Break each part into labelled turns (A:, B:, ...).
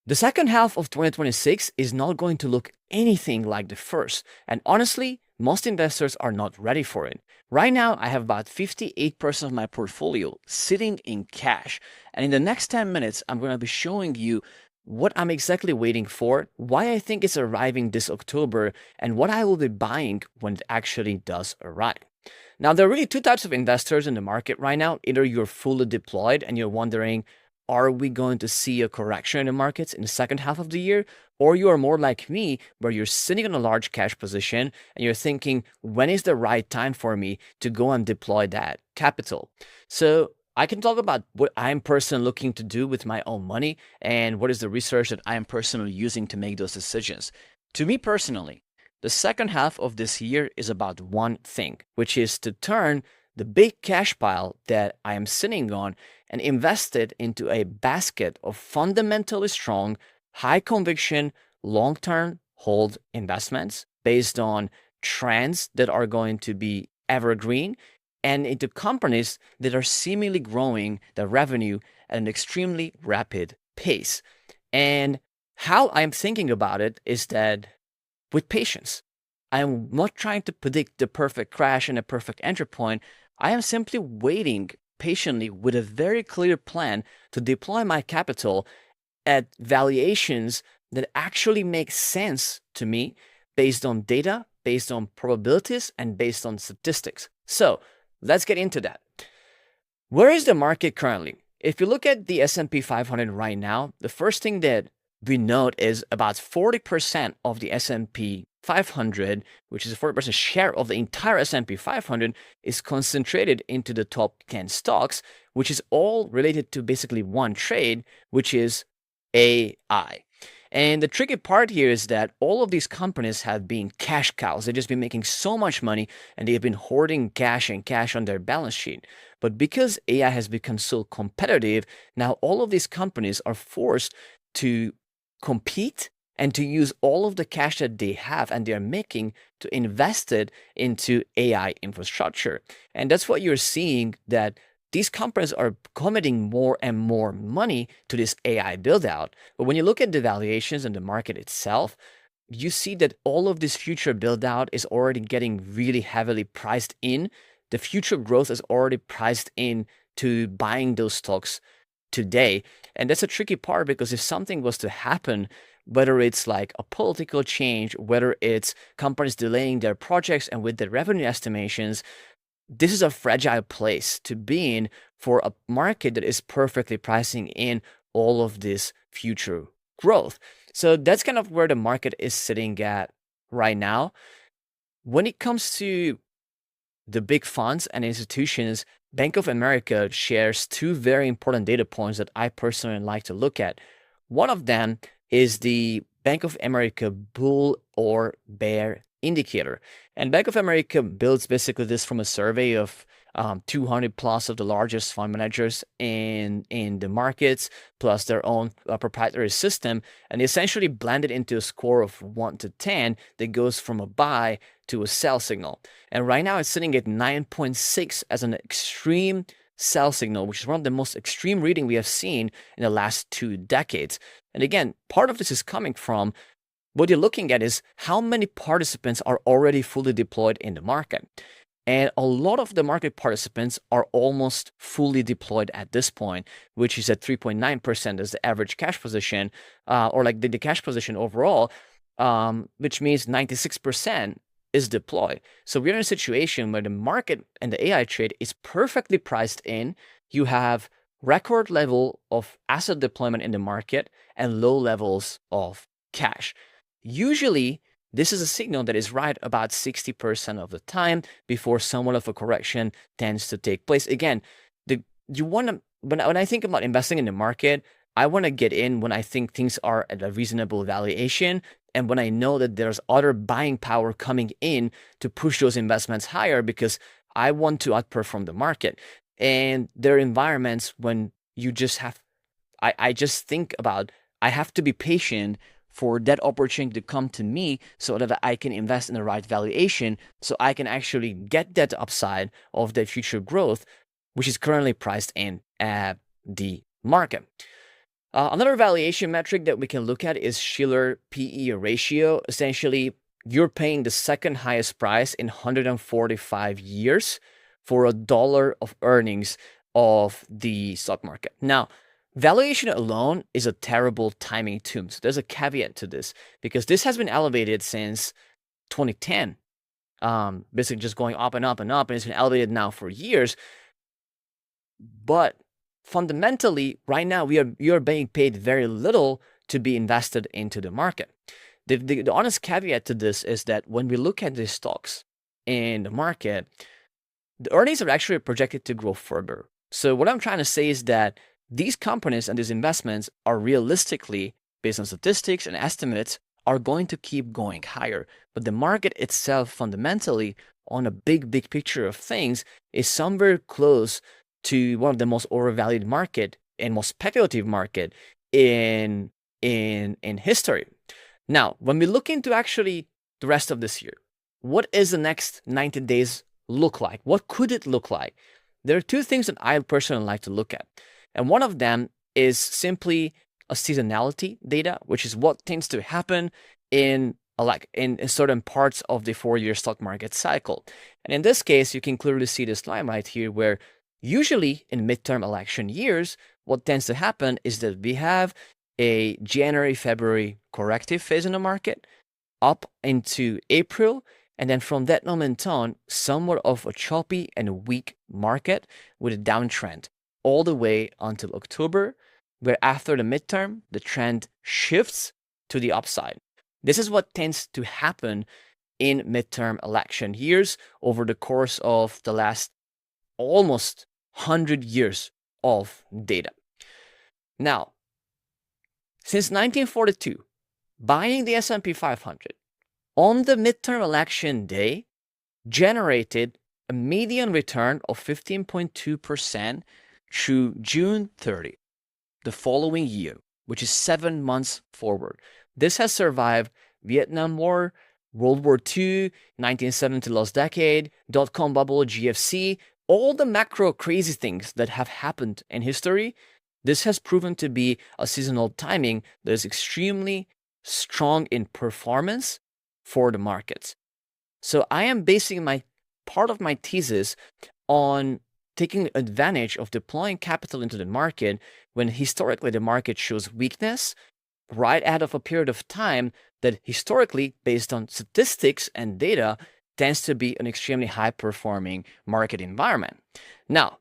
A: The second half of 2026 is not going to look anything like the first, and honestly, most investors are not ready for it. Right now, I have about 58% of my portfolio sitting in cash, and in the next 10 minutes, I'm going to be showing you what I'm exactly waiting for, why I think it's arriving this October, and what I will be buying when it actually does arrive. Now, there are really two types of investors in the market right now. Either you're fully deployed and you're wondering, are we going to see a correction in the markets in the second half of the year? Or you are more like me, where you're sitting in a large cash position and you're thinking, when is the right time for me to go and deploy that capital? So I can talk about what I'm personally looking to do with my own money and what is the research that I am personally using to make those decisions. To me personally, the second half of this year is about one thing, which is to turn the big cash pile that I am sitting on and invest it into a basket of fundamentally strong, high conviction, long term hold investments based on trends that are going to be evergreen and into companies that are seemingly growing their revenue at an extremely rapid pace. And how I'm thinking about it is that with patience. I am not trying to predict the perfect crash and a perfect entry point. I am simply waiting patiently with a very clear plan to deploy my capital at valuations that actually make sense to me based on data, based on probabilities, and based on statistics. So let's get into that. Where is the market currently? If you look at the S&P 500 right now, the first thing that we note is about 40% of the S&P 500, which is a 40% share of the entire S&P 500, is concentrated into the top 10 stocks, which is all related to basically one trade, which is AI. And the tricky part here is that all of these companies have been cash cows. They've just been making so much money and they've been hoarding cash and cash on their balance sheet. But because AI has become so competitive, now all of these companies are forced to compete and to use all of the cash that they have and they're making to invest it into AI infrastructure. And that's what you're seeing, that these companies are committing more and more money to this AI build out. But when you look at the valuations and the market itself, you see that all of this future build out is already getting really heavily priced in. The future growth is already priced in to buying those stocks today. And that's a tricky part, because if something was to happen, whether it's like a political change, whether it's companies delaying their projects and with their revenue estimations, this is a fragile place to be in for a market that is perfectly pricing in all of this future growth. So that's kind of where the market is sitting at right now. When it comes to the big funds and institutions, Bank of America shares two very important data points that I personally like to look at. One of them is the Bank of America bull or bear indicator. And Bank of America builds basically this from a survey of 200 plus of the largest fund managers in the markets, plus their own proprietary system, and they essentially blend it into a score of 1 to 10 that goes from a buy to a sell signal. And right now it's sitting at 9.6 as an extreme sell signal, which is one of the most extreme reading we have seen in the last 2 decades. And again, part of this is coming from what you're looking at is how many participants are already fully deployed in the market. And a lot of the market participants are almost fully deployed at this point, which is at 3.9% as the average cash position, or like the cash position overall, which means 96% is deployed. So we're in a situation where the market and the AI trade is perfectly priced in. You have record level of asset deployment in the market and low levels of cash. Usually, this is a signal that is right about 60% of the time before somewhat of a correction tends to take place. Again, when I think about investing in the market, I want to get in when I think things are at a reasonable valuation and when I know that there's other buying power coming in to push those investments higher, because I want to outperform the market. And there are environments when you just have, I just think about, I have to be patient for that opportunity to come to me so that I can invest in the right valuation, so I can actually get that upside of the future growth, which is currently priced in at the market. Another valuation metric that we can look at is Shiller PE ratio. Essentially, you're paying the second highest price in 145 years for $1 of earnings of the stock market. Now, valuation alone is a terrible timing tomb. So there's a caveat to this because this has been elevated since 2010. Basically just going up and up and up, and it's been elevated now for years. But fundamentally, right now we are being paid very little to be invested into the market. The honest caveat to this is that when we look at the stocks in the market, the earnings are actually projected to grow further. So what I'm trying to say is that these companies and these investments are realistically, based on statistics and estimates, are going to keep going higher. But the market itself, fundamentally, on a big picture of things, is somewhere close to one of the most overvalued market and most speculative market in history. Now, when we look into actually the rest of this year, what is the next 90 days look like? What could it look like? There are two things that I personally like to look at. And one of them is simply a seasonality data, which is what tends to happen in certain parts of the 4-year stock market cycle. And in this case, you can clearly see this line right here where usually in midterm election years, what tends to happen is that we have a January, February corrective phase in the market up into April. And then from that moment on, somewhat of a choppy and weak market with a downtrend all the way until October, where after the midterm, the trend shifts to the upside. This is what tends to happen in midterm election years over the course of the last almost 100 years of data. Now, since 1942, buying the S&P 500 on the midterm election day generated a median return of 15.2% through June 30, the following year, which is 7 months forward. This has survived Vietnam War, World War II, 1970 lost decade, dot-com bubble, GFC, all the macro crazy things that have happened in history. This has proven to be a seasonal timing that is extremely strong in performance for the markets. So I am basing part of my thesis on taking advantage of deploying capital into the market when historically the market shows weakness right out of a period of time that historically, based on statistics and data, tends to be an extremely high-performing market environment. Now,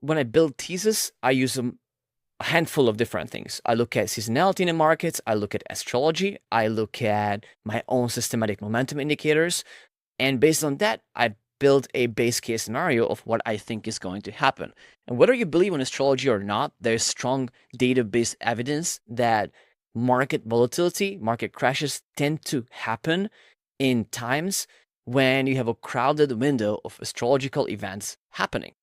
A: when I build thesis, I use a handful of different things. I look at seasonality in the markets, I look at astrology, I look at my own systematic momentum indicators, and based on that, I build a base case scenario of what I think is going to happen. And whether you believe in astrology or not, there's strong data-based evidence that market volatility, market crashes tend to happen in times when you have a crowded window of astrological events happening.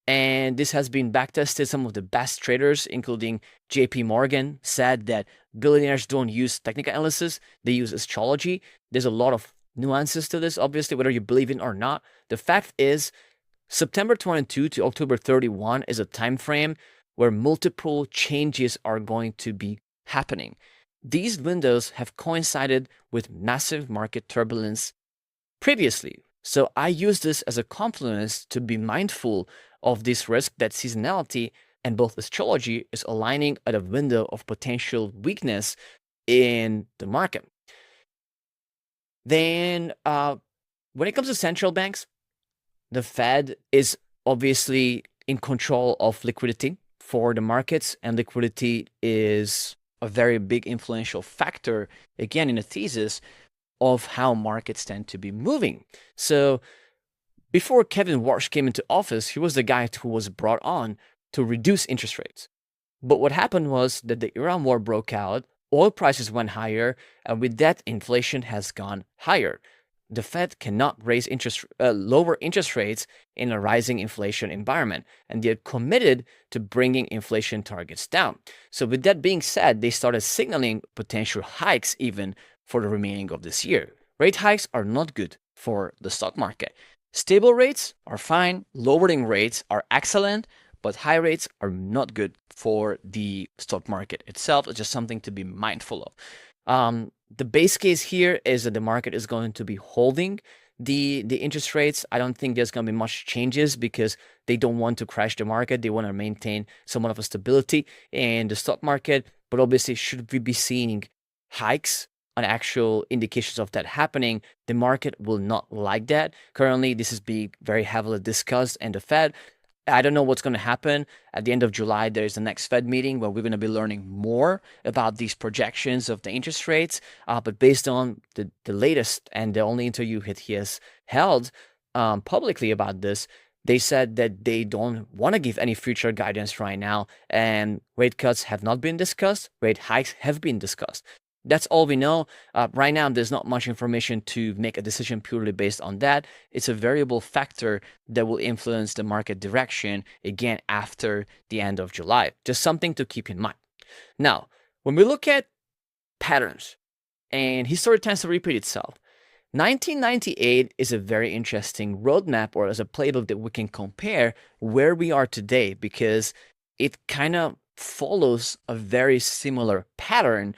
A: And this has been backtested. Some of the best traders, including JP Morgan, said that billionaires don't use technical analysis, they use astrology. There's a lot of nuances to this, obviously, whether you believe in or not. The fact is, September 22 to October 31 is a time frame where multiple changes are going to be happening. These windows have coincided with massive market turbulence previously. So I use this as a confluence to be mindful of this risk that seasonality and both astrology is aligning at a window of potential weakness in the market. Then when it comes to central banks, the Fed is obviously in control of liquidity for the markets, and liquidity is a very big influential factor, again, in the thesis of how markets tend to be moving. So before Kevin Warsh came into office, he was the guy who was brought on to reduce interest rates. But what happened was that the Iran war broke out, oil prices went higher, and with that, inflation has gone higher. The Fed cannot lower interest rates in a rising inflation environment, and they're committed to bringing inflation targets down. So with that being said, they started signaling potential hikes even for the remaining of this year. Rate hikes are not good for the stock market. Stable rates are fine, lowering rates are excellent, but high rates are not good for the stock market itself. It's just something to be mindful of. The base case here is that the market is going to be holding the interest rates. I don't think there's going to be much changes because they don't want to crash the market. They want to maintain somewhat of a stability in the stock market. But obviously, should we be seeing hikes on actual indications of that happening, the market will not like that. Currently, this is being very heavily discussed in the Fed. I don't know what's going to happen. At the end of July, there's the next Fed meeting where we're going to be learning more about these projections of the interest rates. But based on the latest and the only interview he has held publicly about this, they said that they don't want to give any future guidance right now. And rate cuts have not been discussed. Rate hikes have been discussed. That's all we know. Right now, there's not much information to make a decision purely based on that. It's a variable factor that will influence the market direction, again, after the end of July. Just something to keep in mind. Now, when we look at patterns, and history tends to repeat itself, 1998 is a very interesting roadmap or as a playbook that we can compare where we are today because it kind of follows a very similar pattern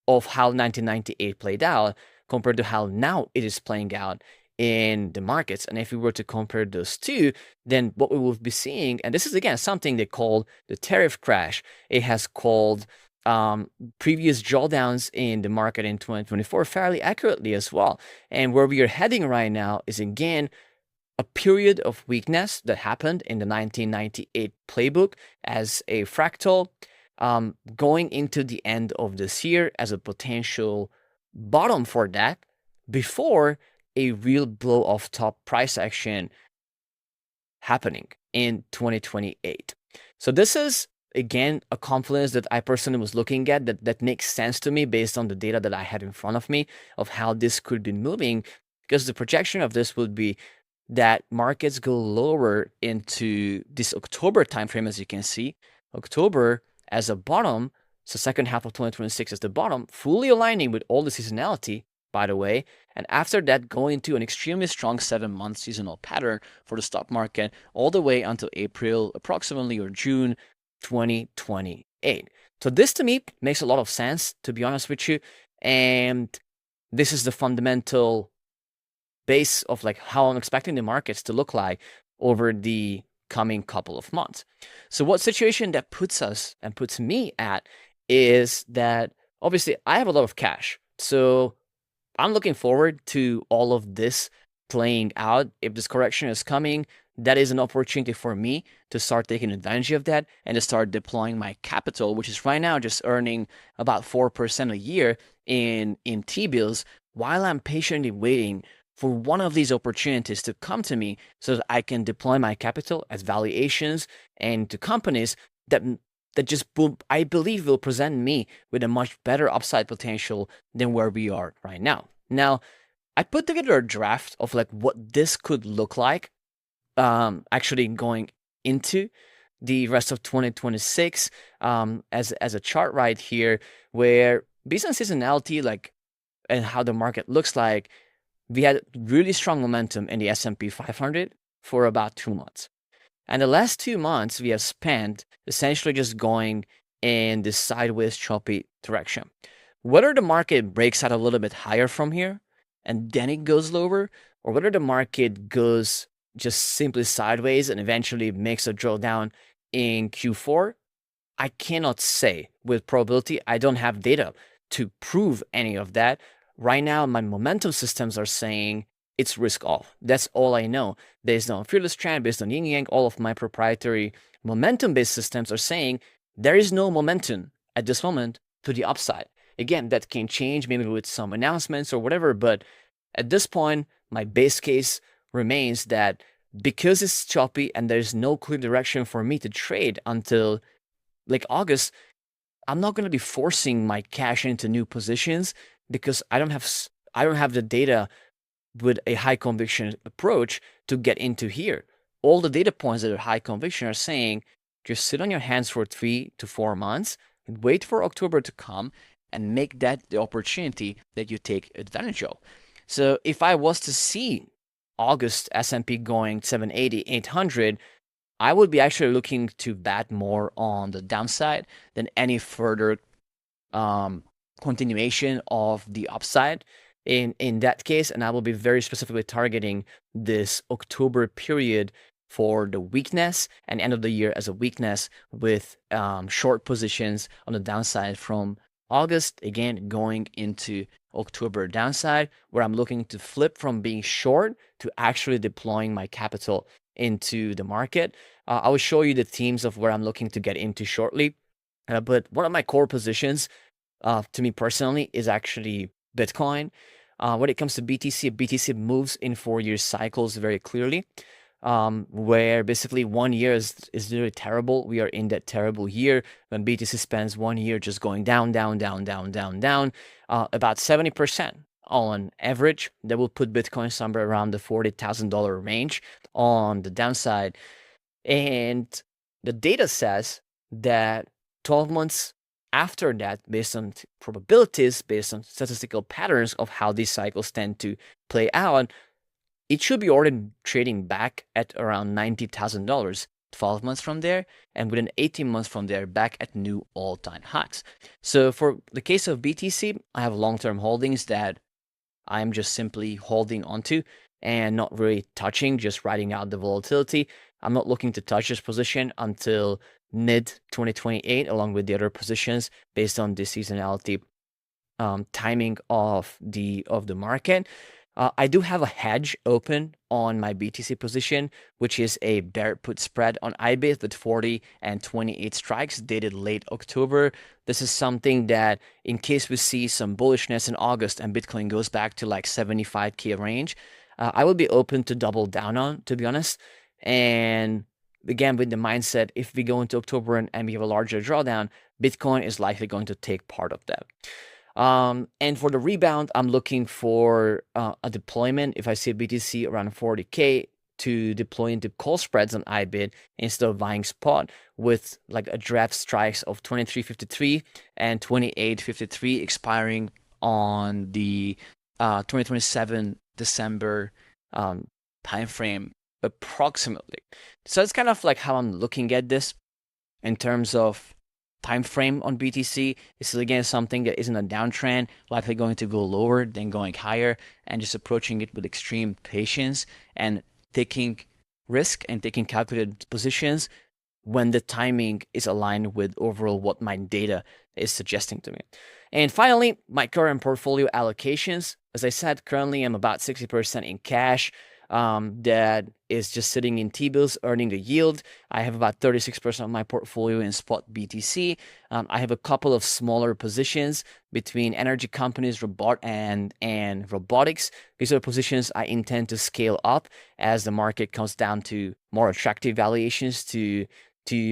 A: of how 1998 played out compared to how now it is playing out in the markets. And if we were to compare those two, then what we will be seeing, and this is again something they call the tariff crash. It has called previous drawdowns in the market in 2024 fairly accurately as well. And where we are heading right now is again a period of weakness that happened in the 1998 playbook as a fractal. Going into the end of this year as a potential bottom for that before a real blow off top price action happening in 2028. So this is again a confluence that I personally was looking at that makes sense to me based on the data that I had in front of me of how this could be moving, because the projection of this would be that markets go lower into this October timeframe, as you can see. October as a bottom, so second half of 2026 as the bottom, fully aligning with all the seasonality, by the way, and after that going to an extremely strong 7-month seasonal pattern for the stock market all the way until April approximately or June 2028. So this to me makes a lot of sense, to be honest with you, and this is the fundamental base of like how I'm expecting the markets to look like over the coming couple of months. So what situation that puts us and puts me at is that obviously I have a lot of cash. So I'm looking forward to all of this playing out. If this correction is coming, that is an opportunity for me to start taking advantage of that and to start deploying my capital, which is right now just earning about 4% a year in T-bills while I'm patiently waiting for one of these opportunities to come to me so that I can deploy my capital as valuations and to companies that just, I believe, will present me with a much better upside potential than where we are right now. Now, I put together a draft of like what this could look like actually going into the rest of 2026 as a chart right here, where based on seasonality like and how the market looks like, we had really strong momentum in the S&P 500 for about 2 months. And the last 2 months we have spent essentially just going in this sideways choppy direction. Whether the market breaks out a little bit higher from here and then it goes lower, or whether the market goes just simply sideways and eventually makes a drawdown in Q4, I cannot say with probability. I don't have data to prove any of that. Right now, my momentum systems are saying it's risk off. That's all I know. Based on Fearless Trend, based on Yin Yang, all of my proprietary momentum-based systems are saying there is no momentum at this moment to the upside. Again, that can change maybe with some announcements or whatever, but at this point, my base case remains that because it's choppy and there's no clear direction for me to trade until like August, I'm not going to be forcing my cash into new positions because I don't have the data with a high conviction approach to get into here. All the data points that are high conviction are saying just sit on your hands for 3 to 4 months and wait for October to come and make that the opportunity that you take advantage of. So if I was to see August S&P going 780, 800, I would be actually looking to bet more on the downside than any further continuation of the upside in that case. And I will be very specifically targeting this October period for the weakness and end of the year as a weakness with short positions on the downside from August, again, going into October downside, where I'm looking to flip from being short to actually deploying my capital into the market. I will show you the themes of where I'm looking to get into shortly. But one of my core positions, to me personally, is actually Bitcoin. When it comes to BTC moves in 4-year cycles very clearly, where basically 1 year is really terrible. We are in that terrible year when BTC spends 1 year just going down, down, down, down, down, down, about 70% on average. That will put Bitcoin somewhere around the $40,000 range on the downside. And the data says that 12 months after that, based on probabilities, based on statistical patterns of how these cycles tend to play out, it should be already trading back at around $90,000 12 months from there, and within 18 months from there, back at new all-time highs. So for the case of BTC, I have long-term holdings that I'm just simply holding onto and not really touching, just riding out the volatility. I'm not looking to touch this position until mid-2028, along with the other positions based on the seasonality timing of the market. I do have a hedge open on my BTC position, which is a bear put spread on IBIT with 40 and 28 strikes dated late October. This is something that in case we see some bullishness in August and Bitcoin goes back to like 75K range, I will be open to double down on, to be honest. And again, with the mindset, if we go into October and we have a larger drawdown, Bitcoin is likely going to take part of that. And for the rebound, I'm looking for a deployment. If I see BTC around 40K, to deploy into call spreads on IBIT instead of buying spot with like a draft strikes of 23.53 and 28.53 expiring on the 2027 December time frame approximately. So it's kind of like how I'm looking at this in terms of time frame on BTC. This is again something that isn't a downtrend, likely going to go lower than going higher, and just approaching it with extreme patience and taking risk and taking calculated positions when the timing is aligned with overall what my data is suggesting to me. And finally, my current portfolio allocations. As I said, currently I'm about 60% in cash. That is just sitting in T-bills, earning a yield. I have about 36% of my portfolio in spot BTC. I have a couple of smaller positions between energy companies, and robotics. These are positions I intend to scale up as the market comes down to more attractive valuations to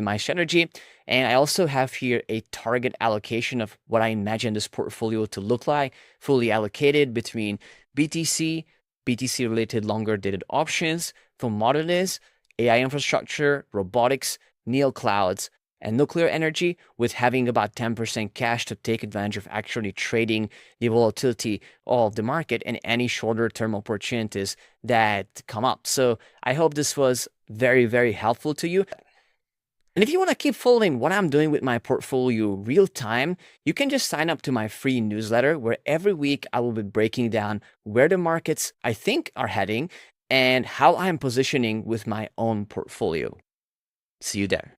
A: my strategy. And I also have here a target allocation of what I imagine this portfolio to look like, fully allocated between BTC-related longer-dated options, commodities, AI infrastructure, robotics, neoclouds, and nuclear energy, with having about 10% cash to take advantage of actually trading the volatility of the market and any shorter-term opportunities that come up. So I hope this was very, very helpful to you. And if you want to keep following what I'm doing with my portfolio real time, you can just sign up to my free newsletter where every week I will be breaking down where the markets I think are heading and how I'm positioning with my own portfolio. See you there.